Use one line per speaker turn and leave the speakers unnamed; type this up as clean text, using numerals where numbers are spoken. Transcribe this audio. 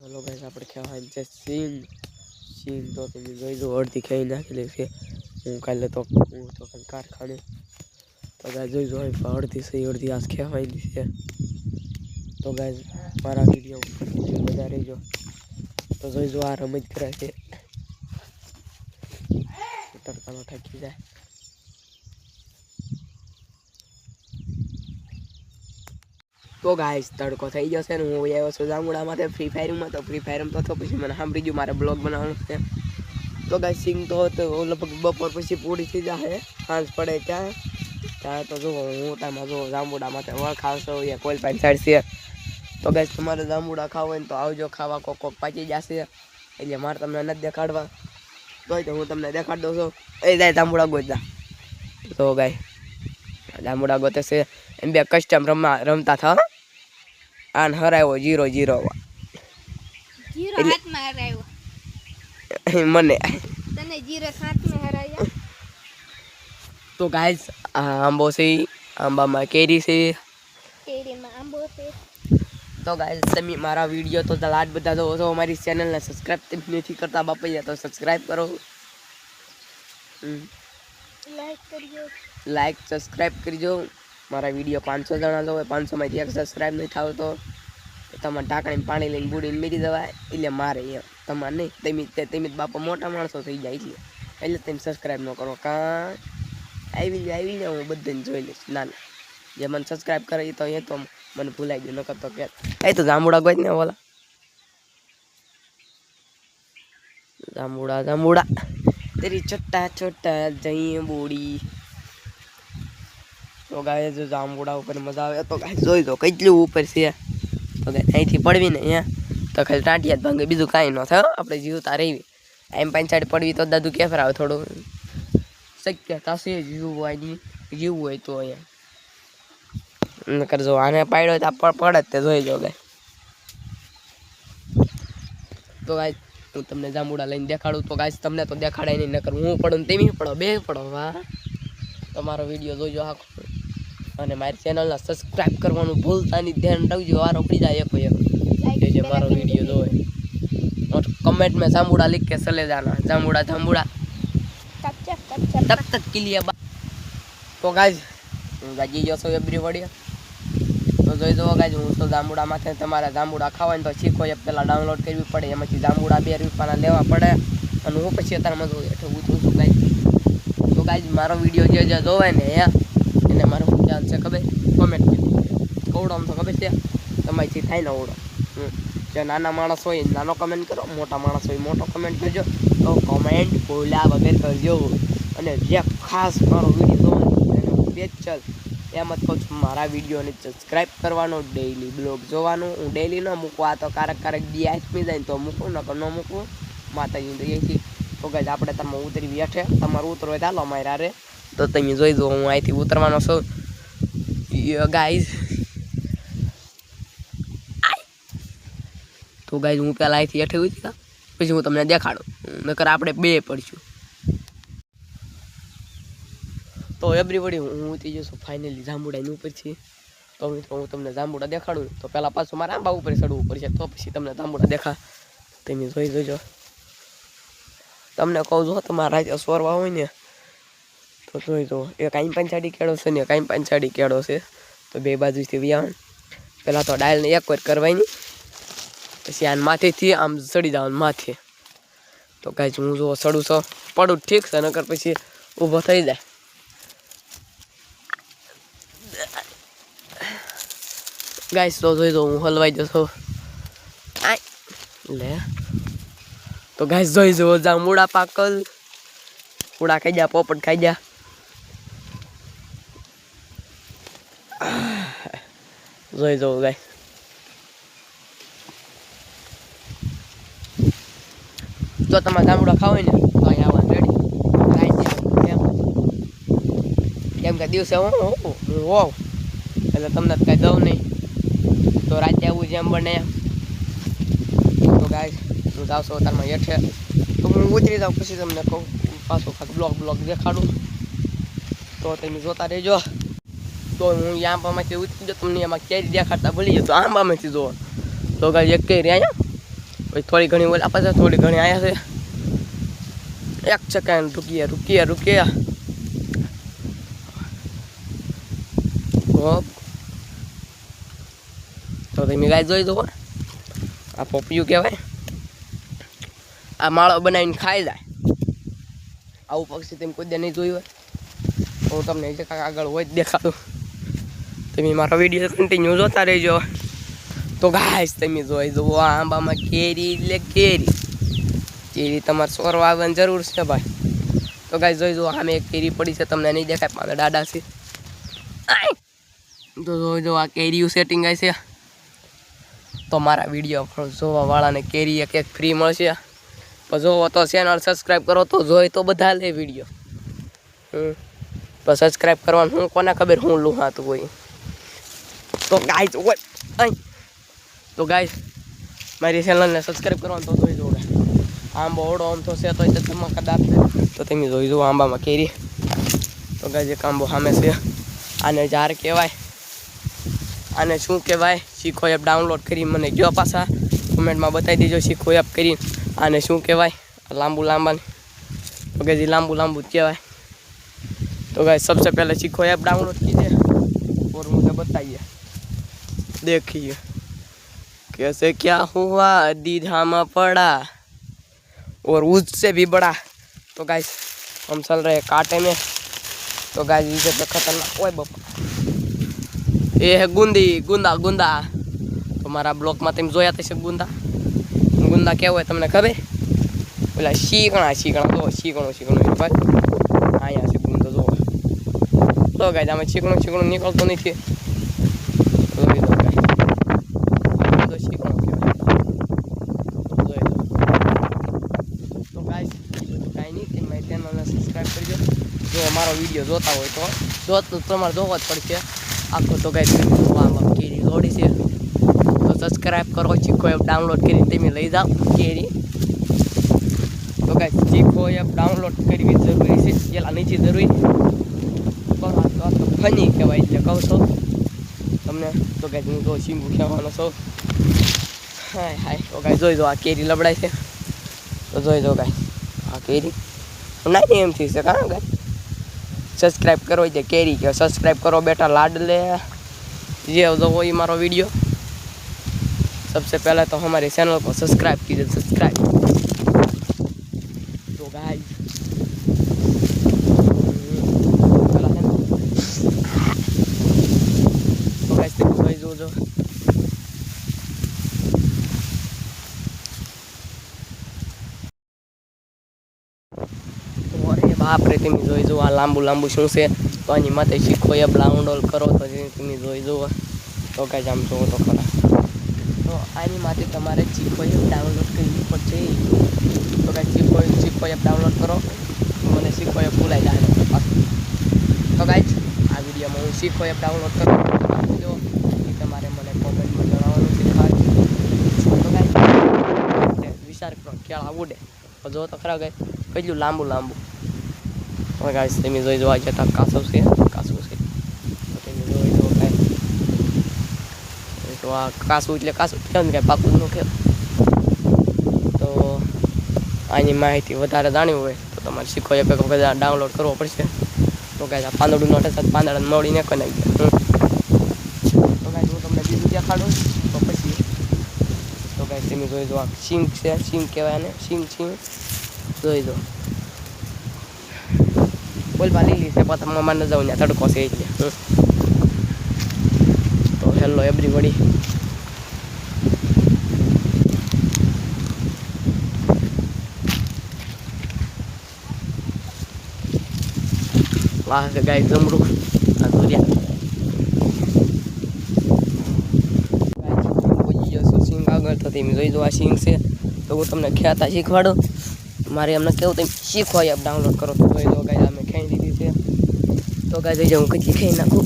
Hello guys આપણે ખાવા scene scene તો તમે જોઈ જો અડધી ખાઈ નાખેલી છે હું કાલે તો કારખાને તો ગાઈસ જોઈ જો અડધી સહી અડધી આજ ખાવાની છે તો ગાઈસ મારા વિડિયો બધા રહેજો તો જોઈ જો આ રમત કરે છે તડકામાં ઠાકી જાય तो गाइस तड़को થઈ જશે ને હું આવ્યો છું જામુડા માટે ફ્રી ફાયર માં તો ફ્રી ફાયર માં તો પછી મને સાંભળી ગયું મારે બ્લોગ બનાવવાનો છે તો ગાઈસ સિંગ તો લગભગ બપોર પછી પૂરી થઈ જશે સાંજ પડે ત્યાં તો જો હું તામાં જો જામુડા માટે વળખાવશો એ કોલ પાઇન સાઈડ છે તો ગાઈસ તમારે જામુડા ખાવા હોય તો આવજો ખાવા કોક પાકી જશે એટલે મારે તમને નથી દેખાડવા તો હું તમને દેખાડ દઉં છું એ જાય જામુડા ગોતજા તો ગાઈસ જામુડા ગોતે છે એમ બે કસ્ટમ રમતા था आन हरायो 0-0
हाथ में हरायो
मने
तने 0 हाथ में हराया
तो गाइस आंबो से आंबा में केरी
में आंबो से
तो गाइस તમે મારા વિડિયો તો લાડ બધા જો અમારી ચેનલ ને સબસ્ક્રાઇબ નથી કરતા બાપૈયા તો સબસ્ક્રાઇબ કરો લાઈક સબસ્ક્રાઇબ કરજો मारा वीडियो 500 जना जो 500 में एक सब्सक्राइब नहीं थाव तो तमारे ढाकणी में पानी लईने बूडीने मेरी दवा એટલે મારે તમારે નહીં તમે બાપા મોટા માણસો થઈ જાય એટલે તમે સબસ્ક્રાઇબ ન કરો કા આવી ને હું બધાને જોઈ લઈશ ના જે મને સબસ્ક્રાઇબ કરે તો એ તો મને ભૂલાઈ ગયું નકર તો કે એ તો જામુડા ગોઈ ને ઓલા જામુડા तेरी छोटा छोटा जई बूडी तो गाइस जो जामबुड़ा ऊपर मजा आवे तो गाइस જોઈ દો કેટલું ઉપર છે તો ગાइस અહીંથી પડવી ને અહીંયા તો ખાલી ટાંટિયા જ ભાંગે બીજું કાઈ ન થાય આપણે જીવતા રહેવી એમ પાંચાડ પડવી તો દાદુ કે ફરાવ થોડું શક્યતા છે જીવવાની જીવવું હોય તો અહીંયા નકર જો આને પાડ્યો તો પડે તે જોઈ જો ગાइस તો ગાइस હું તમને જામબુડા લઈને દેખાડું તો ગાइस તમને તો દેખાડાય નહીં નકર હું પડું તેમી પડો બે પડો વાહ તમારો વિડિયો જોજો આખો અને મારી ચેનલને સબસ્ક્રાઇબ કરવાનું ભૂલતા નહીં ધ્યાન રાખજો વારો પડી જાય એક જે મારો વિડિયો જોવે और कमेंट में जामुड़ा लिख के चले जाना जामुड़ा तब तक के लिए तो गाइस गाजी जो सो एवरीबॉडी तो જોઈ જો ગાइस હું તો જામુડા માથે તમારે જામુડા ખાવા હોય તો શીખો એ પહેલા ડાઉનલોડ કરવી પડે એમાંથી જામુડા 2 રૂપિયાના લેવા પડે અને હું પછી અત્યારમાં જો એટલે હું છું ગાइस तो गाइस मारो वीडियो जे જોવે ને એને મારો ધ્યાન છે ખબર કમેન્ટ ઓડમ તો ખબર છે તમારીથી થાય ને ઓડો જે નાના માણસ હોય નાનો કમેન્ટ કરો મોટા માણસ હોય મોટો કમેન્ટ કરજો તો કમેન્ટ ભૂલ્યા વગર કરજો અને જે ખાસ મારો વિડિયો જોવાનો એને સ્પેશિયલ એમ જ કહું છું મારા વિડિયોને સબસ્ક્રાઇબ કરવાનો ડેઈલી બ્લોગ જોવાનું હું ડેઈલી ન મૂકું આ તો કારક ડીએસપી જાય તો મૂકું નકર ન મૂકું માતાજી દઈથી તો ગાઈસ આપણે તમે ઉતરી બેઠે તમારું ઉતરો ચાલો મારા રે તો તમે જોઈ જો હું અહીંથી ઉતરવાનો છું ગાઈસ તો ગાઈસ હું પહેલા અહીંથી હેઠે ઉતર્યા પછી હું તમને દેખાડું નકર આપણે બે પડશું તો એવરીબોડી હું ઉતરી જશું ફાઇનલી જામુડાની ઉપર છે તો હું તમને જામુડા દેખાડું તો પહેલાં પાછું મારે આંબા ઉપર ચડવું પડશે તો પછી તમને જામુડા દેખા તમે જોઈ જોજો તમને કહું જો તમારા રાતે સોરવા હોય ને તો જોઈ દો એક આઈ પંચાડી કેળો છે ને એક આઈ પંચાડી કેળો છે તો બે બાજુથી વ્યાણ પહેલાં તો ડાયલને એક વાર કરવાની પછી આને માથેથી આમ ચડી જવાનું માથે તો ગાઈસ હું જો ચડું છો પડું ઠીક છે નકર પછી ઊભો થઈ જાય ગાઈસ તો જોઈ દો હું હલવાઈ જશો લે तो गाइस જોઈ જો જામુડા પાકલ ઉડા ખાઈ જા પોપટ ખાઈ જા જોઈ જો ગાઈસ તો તમારે જામુડા ખાવ હોય ને તો અહીં આવવાનું રેડી કેમ કે દિવસે હું હોવ એટલે તમને કાંઈ દઉં નહીં તો રાતે આવું જેમ બને તો ગાઈસ હું જાઉં છું તારમાં હેઠે તો હું ઉતરી જાઉં પછી તમને કહું પાછું ખાલી બ્લોગ દેખાડું તો તમે જોતા રહેજો તો હું આંબામાંથી ઉતરી જાઉં તમને એમાં કેરી દેખાડતા ભૂલી જાઉં તો આંબામાંથી જોવો તો ગાઈસ એક કેરી અહીંયા પછી થોડી ઘણી ઓલા પાછા થોડી ઘણી આવ્યા છે. એક સેકન્ડ રૂકીએ. તો તમે ગાય જોઈ દો. આ પોપિયું કહેવાય. આ માળો બનાવીને ખાઈ જાય. આવું પક્ષી તમે કોઈ દે નહીં જોયું હોય હું તમને જે કાંઈ આગળ હોય જ દેખાડું. તમે મારો વિડીયો કન્ટિન્યુ જોતા રહેજો. તો ગાઈસ તમે જોઈ જુઓ આ આંબામાં કેરી એટલે કેરી તમારે સોરવા આવવાની જરૂર છે ભાઈ. તો ગાઈસ જોઈ જુઓ આમે એક કેરી પડી છે, તમને નહીં દેખાય પાછળ દાડા છે. તો જોઈ જુઓ આ કેરીયું સેટિંગ આવી છે. તો મારા વિડીયો જોવા વાળાને કેરી એક ફ્રી મળશે. તો જોવો તો ચેનલ સબસ્ક્રાઈબ કરો તો જોઈ તો બધા લે વિડીયો. તો સબસ્ક્રાઈબ કરવાનું હું કોને ખબર હું લુહાતું હોય. તો ગાઈસ તો ગાઈસ મારી ચેનલને સબસ્ક્રાઈબ કરવાનું તો જોઈ જુઓ. આંબો ઓળો આમ તો છે તો ધમાકાદાર છે. તો તમે જોઈ જુઓ આંબામાં કેરી. તો ગાઈસ એક આંબો સામે છે. આને ઝાર કહેવાય. આને શું કહેવાય શીખો એપ ડાઉનલોડ કરી મને ગયો પાછા કોમેન્ટમાં બતાવી દેજો. શીખો એપ કરી આને શું કહેવાય લાંબુ તો ગાઈસ લાંબુ જ કહેવાય. तो गाइस सबसे पहले सीखो ऐप डाउनलोड कीजिए और मुझे बताइए, देखिए कैसे क्या हुआ दीधा में पड़ा और उससे भी बड़ा। तो गाइस हम चल रहे हैं कांटे में। तो गाइस इसे तो खतरनाक ओए बापा ये है गुंदा तो मारा ब्लॉक में तुम जोया थे गुंदा क्या हुआ तमने खबर बोला शीकणा तो शीकणो भाई हाँ से गुंदो जो तो गाइस आम शीकणो निकलतो नहीं थे जो अमरो विडियो जोता हो तो तमारे जोवा ज पड़शे आखो। तो गाइस केरी दौड़ी से तो सब्सक्राइब करो, चीखो एप डाउनलोड कर तमे लई जाओ केरी। तो गाइस चीखो एप डाउनलोड करवी जरूरी है, पेला नहीं जरूरी तो फनी कहवाय एटले कहूं छो तमने। तो गाइस हूँ तो सींगू खेवानो छो हाय हाय। तो गाइस जोई जो आ केरी लबड़ाय छे तो जोई जो गाइस आ केरी नहीं एम थी से कहाँ गाइस सब्सक्राइब करो जे केरी के सब्सक्राइब करो बेटा लाडले ये जो वही मारो वीडियो। सबसे पहले तो हमारे चैनल को सब्सक्राइब कीजिए, सब्सक्राइब। तो गाइस जो बाप रे तमी जोई जो आ लांबू शू से तो आनी माथे शीखो एप डाउनलोड करो तो तमी जोई जो। तो गाइस आम जो तो खरा तो आनी माथे तमारे शीखो एप डाउनलोड करवी पड़शे। तो गाइस शीखो एप डाउनलोड करो मैंने शीखो एप भूलाई जाए। तो गाइस आ वीडियो में हूँ शीखो एप डाउनलोड करो जो तमारे मैंने कॉमेंट में जणावવાનું છે। तो गाइस विचार करो केळा उडे तो जो तो खरा गाइस કેટલું લાંબુ तो गाइस तमी જોઈ જો આ જતા કાસુ છે તો તમી જોઈ જો ગાઈસ તો આ કાસુ એટલે કાસુ કેમ કે પાકું નો કે તો આની માહિતી વધારે જાણવી હોય તો તમારે શીખો એપ વગર ડાઉનલોડ કરવો પડશે। તો ગાઈસ આ પાંદડું નો ટચ પાંદડા મોડીને કનાઈ દે। તો ગાઈસ હું તમને બીજું દેખાડું તો પછી તો ગાઈસ તમી જોઈ જો આ સિંગ છે, સિંગ કહેવાય ને સિંગ જોઈ જો बोल वाली ली से पता मम्मा न जाऊँ तड़को से तो हेलो एवरीबॉडी। वाह गाइस जमरू अधूरिया सिंग आगळ तो तेम જોઈ જો આ સિંગ છે તો હું તમને ખેતા શીખવાડું। मारे हमने केवु तुम शीखो एप डाउनलोड करो तो जोई दो गाइस हमें खेई दीधी है। तो गाइस जो हूँ कच्ची खेई नाखू